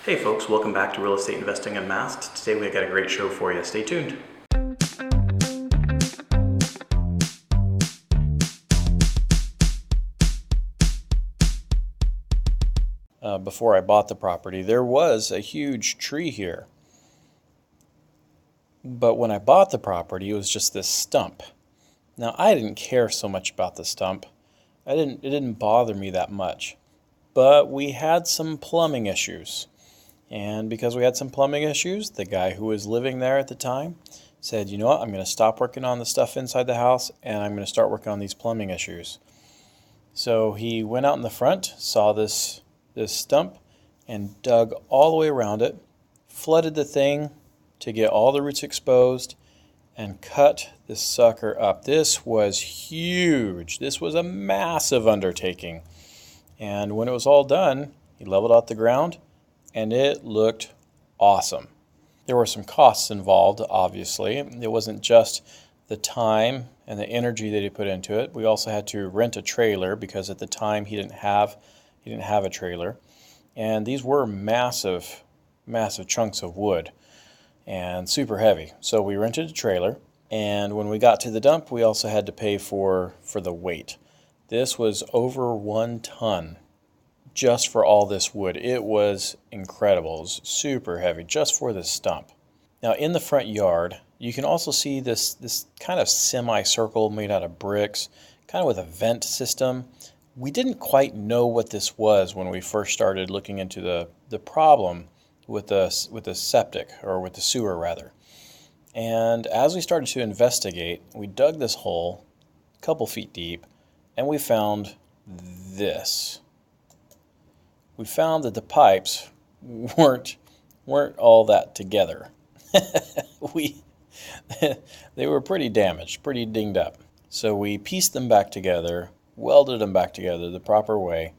Hey folks, welcome back to Real Estate Investing Unmasked. Today we got a great show for you. Stay tuned. Before I bought the property, there was a huge tree here. But when I bought the property, it was just this stump. Now, I didn't care so much about the stump. It didn't bother me that much. But we had some plumbing issues. And because we had some plumbing issues, the guy who was living there at the time said, you know what, I'm going to stop working on the stuff inside the house and I'm going to start working on these plumbing issues. So he went out in the front, saw this stump, and dug all the way around it, flooded the thing to get all the roots exposed, and cut this sucker up. This was huge. This was a massive undertaking. And when it was all done, he leveled out the ground, and it looked awesome. There were some costs involved, obviously. It wasn't just the time and the energy that he put into it. We also had to rent a trailer because at the time he didn't have a trailer. And these were massive, massive chunks of wood and super heavy. So we rented a trailer, and when we got to the dump, we also had to pay for the weight. This was over 1 ton just for all this wood. It was incredible. It was super heavy just for this stump. Now in the front yard, you can also see this kind of semicircle made out of bricks, kind of with a vent system. We didn't quite know what this was when we first started looking into the problem with the septic, or with the sewer rather. And as we started to investigate, we dug this hole a couple feet deep, and we found this. We found that the pipes weren't all that together. They were pretty damaged, pretty dinged up. So we pieced them back together, welded them back together the proper way,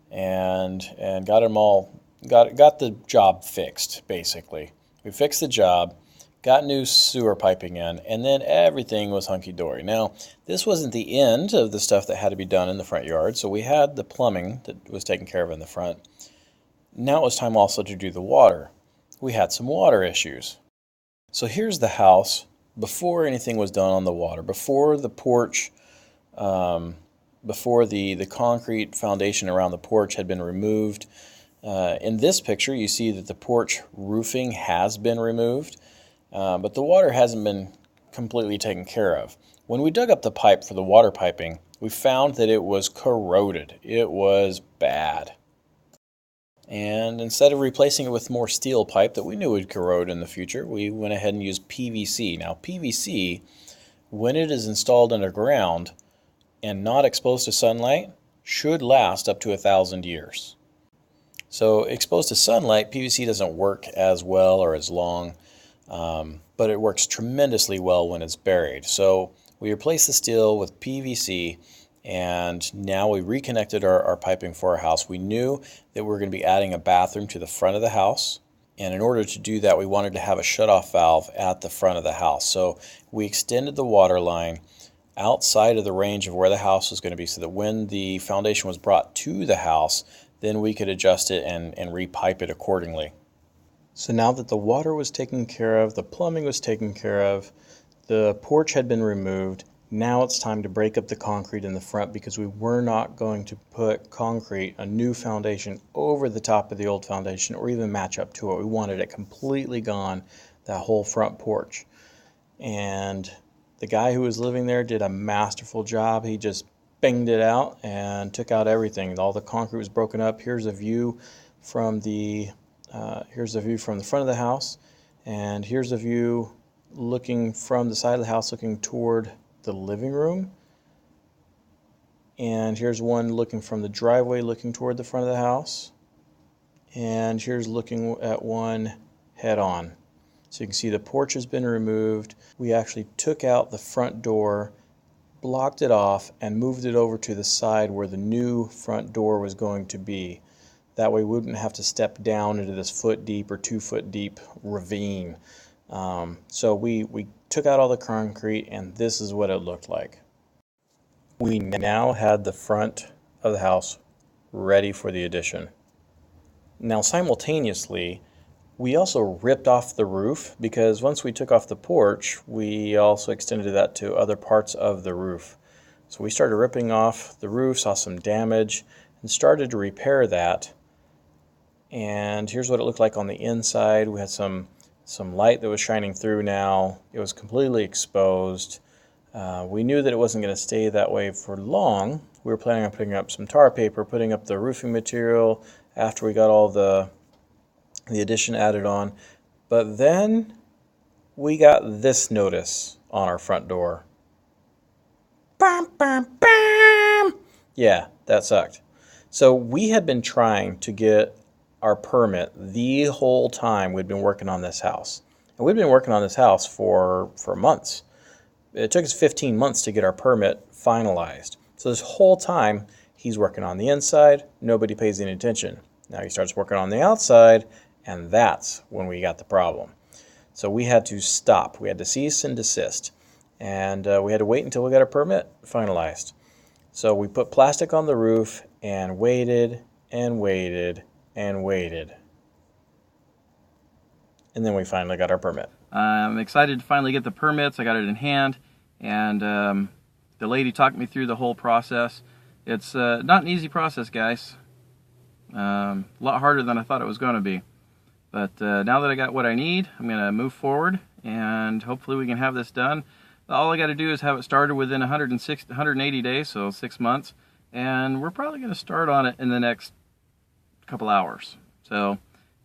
and got the job fixed, basically. We fixed the job, got new sewer piping in, and then everything was hunky-dory. Now, this wasn't the end of the stuff that had to be done in the front yard, so we had the plumbing that was taken care of in the front. Now it was time also to do the water. We had some water issues. So here's the house before anything was done on the water, before the porch, before the concrete foundation around the porch had been removed. In this picture, you see that the porch roofing has been removed, but the water hasn't been completely taken care of. When we dug up the pipe for the water piping, we found that it was corroded. It was bad. And instead of replacing it with more steel pipe that we knew would corrode in the future, we went ahead and used PVC. Now, PVC, when it is installed underground and not exposed to sunlight, should last up to 1,000 years. So exposed to sunlight, PVC doesn't work as well or as long, but it works tremendously well when it's buried. So we replaced the steel with PVC, and now we reconnected our piping for our house. We knew that we were going to be adding a bathroom to the front of the house, and in order to do that, we wanted to have a shutoff valve at the front of the house. So we extended the water line outside of the range of where the house was going to be, so that when the foundation was brought to the house, then we could adjust it and repipe it accordingly. So now that the water was taken care of, the plumbing was taken care of, the porch had been removed, now it's time to break up the concrete in the front, because we were not going to put concrete, a new foundation, over the top of the old foundation or even match up to it. We wanted it completely gone, that whole front porch. And the guy who was living there did a masterful job. He just banged it out and took out everything. All the concrete was broken up. Here's a view from the front of the house, and here's a view looking from the side of the house, looking toward the living room. And here's one looking from the driveway, looking toward the front of the house. And here's looking at one head on. So you can see the porch has been removed. We actually took out the front door, blocked it off, and moved it over to the side where the new front door was going to be. That way we wouldn't have to step down into this 1 deep or 2 foot deep ravine. So we took out all the concrete, and this is what it looked like. We now had the front of the house ready for the addition. Now, simultaneously, we also ripped off the roof, because once we took off the porch, we also extended that to other parts of the roof. So we started ripping off the roof, saw some damage, and started to repair that. And here's what it looked like on the inside. We had some light that was shining through now. It was completely exposed. We knew that it wasn't going to stay that way for long. We were planning on putting up some tar paper, putting up the roofing material after we got all the addition added on. But then we got this notice on our front door. Bam, bam, bam! Yeah, that sucked. So we had been trying to get our permit the whole time we'd been working on this house. And we'd been working on this house for months. It took us 15 months to get our permit finalized. So this whole time, he's working on the inside, nobody pays any attention. Now he starts working on the outside, and that's when we got the problem. So we had to stop. We had to cease and desist. And we had to wait until we got our permit finalized. So we put plastic on the roof and waited and waited and waited. And then we finally got our permit. I'm excited to finally get the permits. I got it in hand, and the lady talked me through the whole process. It's not an easy process, guys. A lot harder than I thought it was going to be. But now that I got what I need, I'm going to move forward, and hopefully we can have this done. All I got to do is have it started within 180 days, so 6 months, and we're probably going to start on it in the next couple hours. So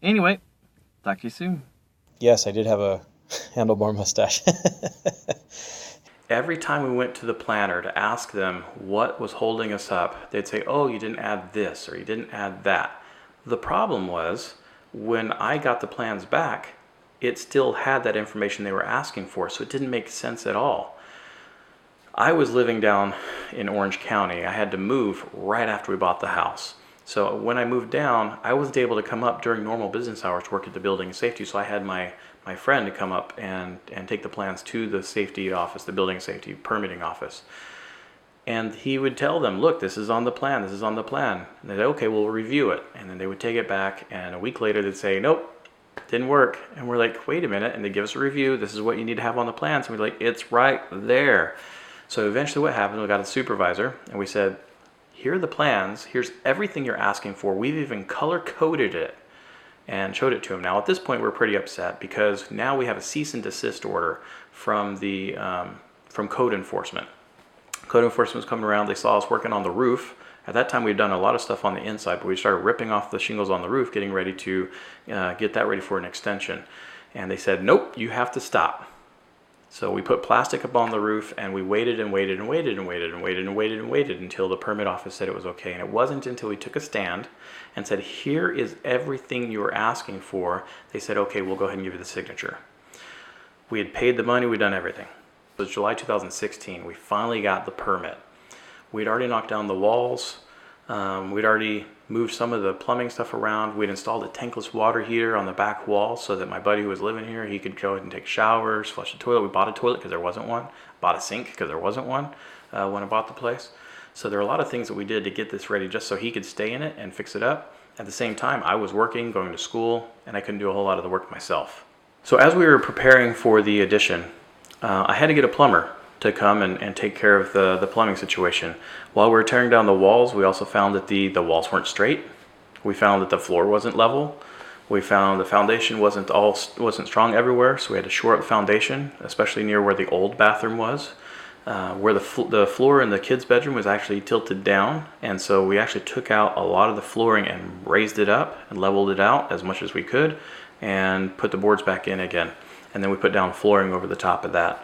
anyway, talk to you soon. Yes, I did have a handlebar mustache. Every time we went to the planner to ask them what was holding us up, they'd say, oh, you didn't add this or you didn't add that. The problem was, when I got the plans back, it still had that information they were asking for, so it didn't make sense at all. I was living down in Orange County. I had to move right after we bought the house. So when I moved down, I wasn't able to come up during normal business hours to work at the building and safety, so I had my friend to come up and take the plans to the safety office, the building and safety permitting office. And he would tell them, look, this is on the plan, this is on the plan. And they'd say, okay, we'll review it. And then they would take it back, and a week later they'd say, nope, didn't work. And we're like, wait a minute, and they give us a review, this is what you need to have on the plan. So we're like, it's right there. So eventually what happened, we got a supervisor, and we said, here are the plans, here's everything you're asking for, we've even color-coded it, and showed it to him. Now at this point we're pretty upset, because now we have a cease and desist order from code enforcement. Code enforcement was coming around, they saw us working on the roof. At that time we'd done a lot of stuff on the inside, but we started ripping off the shingles on the roof, getting ready to get that ready for an extension. And they said, nope, you have to stop. So we put plastic up on the roof, and we waited and waited and waited and waited and waited and waited and waited until the permit office said it was okay. And it wasn't until we took a stand and said, here is everything you were asking for, they said, okay, we'll go ahead and give you the signature. We had paid the money, we'd done everything. It was July 2016, we finally got the permit. We'd already knocked down the walls, we'd already moved some of the plumbing stuff around. We'd installed a tankless water heater on the back wall so that my buddy who was living here, he could go ahead and take showers, flush the toilet. We bought a toilet because there wasn't one. Bought a sink because there wasn't one when I bought the place. So there are a lot of things that we did to get this ready just so he could stay in it and fix it up. At the same time, I was working, going to school, and I couldn't do a whole lot of the work myself. So as we were preparing for the addition, I had to get a plumber to come and take care of the plumbing situation. While we were tearing down the walls, we also found that the walls weren't straight. We found that the floor wasn't level. We found the foundation wasn't strong everywhere, so we had to shore up the foundation, especially near where the old bathroom was. Where the floor in the kids' bedroom was actually tilted down, and so we actually took out a lot of the flooring and raised it up and leveled it out as much as we could and put the boards back in again. And then we put down flooring over the top of that.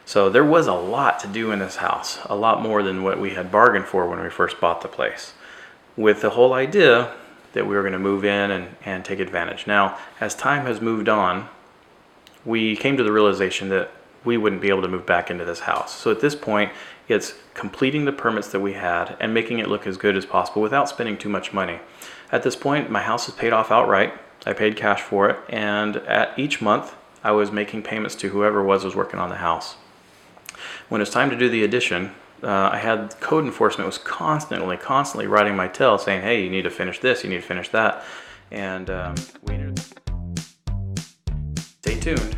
So there was a lot to do in this house, a lot more than what we had bargained for when we first bought the place, with the whole idea that we were going to move in and take advantage. Now, as time has moved on, we came to the realization that we wouldn't be able to move back into this house. So at this point, it's completing the permits that we had and making it look as good as possible without spending too much money. At this point, my house is paid off outright. I paid cash for it, and at each month, I was making payments to whoever was working on the house. When it's time to do the addition, I had code enforcement was constantly writing my tail saying, hey, you need to finish this, you need to finish that. And stay tuned.